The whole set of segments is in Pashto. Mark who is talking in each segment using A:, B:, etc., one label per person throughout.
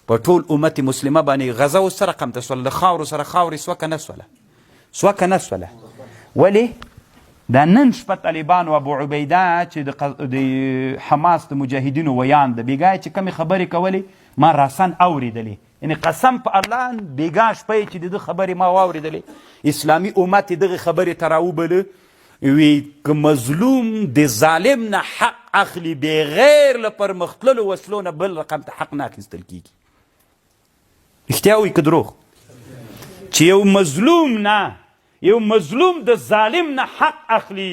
A: په ټول امت مسلمه باندې غزه اوس څه رقم ته سوله د خاورو سره خاورې سوکه نه سوله ولې دا نن شپه طالبان و ابو عبیده چې د حماس د مجاهدینو ویان د بیګا چې کمې خبرې کولې ما راسن اوریدلې یعنی قسم په الله بیګا شپه چې د خبرې ما واوریدلې اسلامي امت دغه خبرې ته راوبله وی که مظلوم د ظالم نه حق اخلي بغیر له پرمختللو وسلو نه بل رقم ته حق نه اخیستل کیږي رښتیا وایي که دروغ چې یو مظلوم د ظالم نه حق اخلي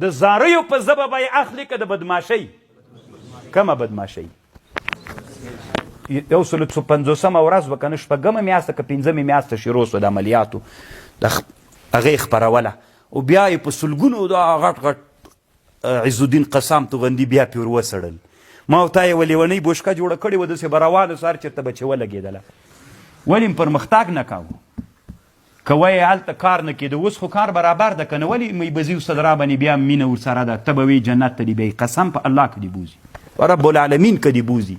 A: د زاریو په ژبه به یې اخلي که د بدماشۍ کمه بدماشۍ 150 ورځ به که نه شپږمه میاشته که پنځمې میاشته شروع سوه د عملیاتو هغه یې خپروله او بیا یې په سلګونو دا غټ غټ عزالدین قسام توغندي بیا پې ور وسړل ما ورته یې یوه لیونۍ بوشکه جوړه کړې وه داسې به روانه سو هر چېرته به چې ولګېدله ولې م پرمختګ نه کوو که وایې هلته کار نه کېده اوس خو کار برابر ده که نه ولې مې به ځي استاد را باندې بیا مینه ورسره ده ته به وایي جنت ته دې بیایي قسم په الله که دې بوځي رب العالمین که دې بوځي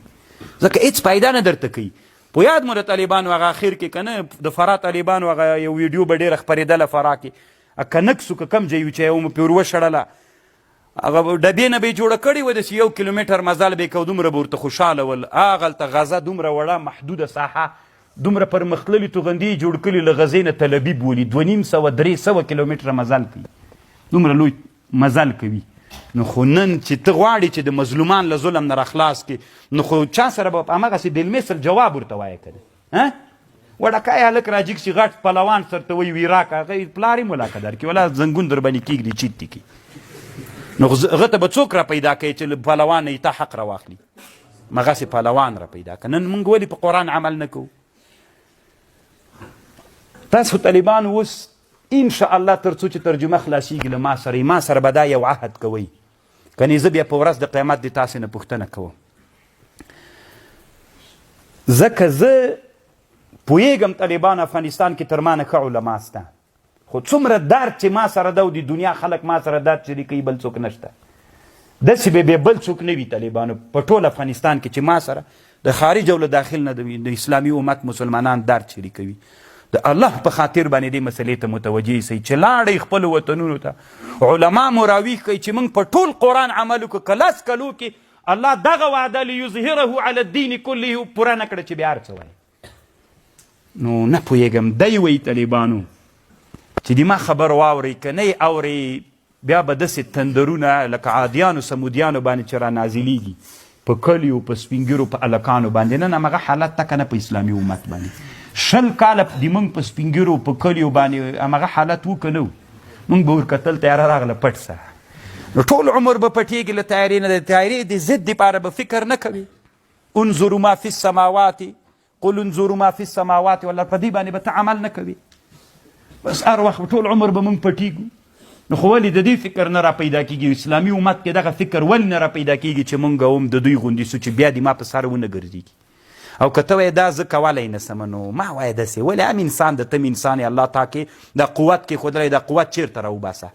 A: ځکه هېڅ فایده نه درته کوي په یاد مو د طالبانو هغه اخر کې که نه د فرا طالبانو هغه یو ویډیو به ډېره خپرېدله فرا کې کنک سو که کم ځای و چې یو مو پې ور وشړله هغه ډبې نه به یې جوړه کړې وه داسې 1 کیلومتر مزل به یې کو دومره به ورته خوشحاله ول هغلته غزه دومره وړه محدوده ساحه دومره پرمختللي توغندي یې جوړ کړي له غزې نه تلبیب ولي 250-300 کیلومتره مزل کوي دومره لوی مزل کوي نو خو نن چې ته غواړې چې د مظلومان له ظلم نه راخلاص کړي نو خو چا سره به هماغسې بالمثل جواب ورته وایه که نه وړکای هلک راجګ شي غټ پهلوان سرته وایي وي راکه هغه پلار یې ملاکه درکړي ولا زنګون در باندې کېږدي چیت دې کړي نو هغه ته به څوک را پیدا کوي چې له پهلوان نه یې تا حق راواخلي مغسې پهلوان را پیدا که نن موږ ولې په قرآن عمل نه کوو تاسو طالبان اوس انشاءالله تر څو چې ترجمه خلاصیږي له ما سره به دا یو عهد کوئ کنې زه بیا په ورځ د قیامت د تاسې نه پوښتنه کوم ځکه زه پوهېږم طالبان افغانستان کې تر ما نه ښه علما سته خو څومره درد چې ما سره ده او د دنیا خلک ما سره درد شریکوي بل څوک نشته داسې به بل څوک نه وي طالبانو په ټول افغانستان کې چې ما سره د خارج او له داخل نه د اسلامي امت مسلمانان درد شریکوي د الله په خاطر باندې دې مسلې ته متوجه سئ چې لاړئ خپلو وطنونو ته علما مو راویښ کوئ چې موږ په ټول قرآن عمل وکړو که 10 کلو کې الله دغه وعده لیظهره علی الدین کله پوره نه کړه چې بیا هر څه وایي نو نه پوهېږم دی وایي طالبانو چې د ما خبر واورئ که نه یې اورئ بیا به داسې تندرونه لکه عادیانو سمودیانو باندې چې را نازلیږي په کلیو په سپینګیرو په هلکانو باندې نن همغه حالت ته که نه په اسلامي امت باندې 20 کاله د موږ په سپینګیرو په کلیو باندې همغه حالت و که نه موږ به ورکتل تیاره راغله پټ سره نو ټول عمر به پټېږي له تیارې نه د تیارې د ضد دپاره به فکر نه کوي انظروا ما فی السماوات قل انظروا ما فی السماوات والله په دې باندې به ته عمل نه کوي بس هر وخت ټول عمر به موږ پټېږو نو خو ولې د دې فکر نه را پیدا کېږي اسلامي امت کې دغه فکر ولې نه را پیدا کېږي چې موږ هم د دوی غوندې سو چې بیا د ما په سر ونه ګرځېږي او که ته وایې دا زه کولی نه سمه نو ما وایه داسې ولې هم انسان د تم انسان یې الله تا کې دا قوت کې ښودلی دا قوت چېرته راوباسه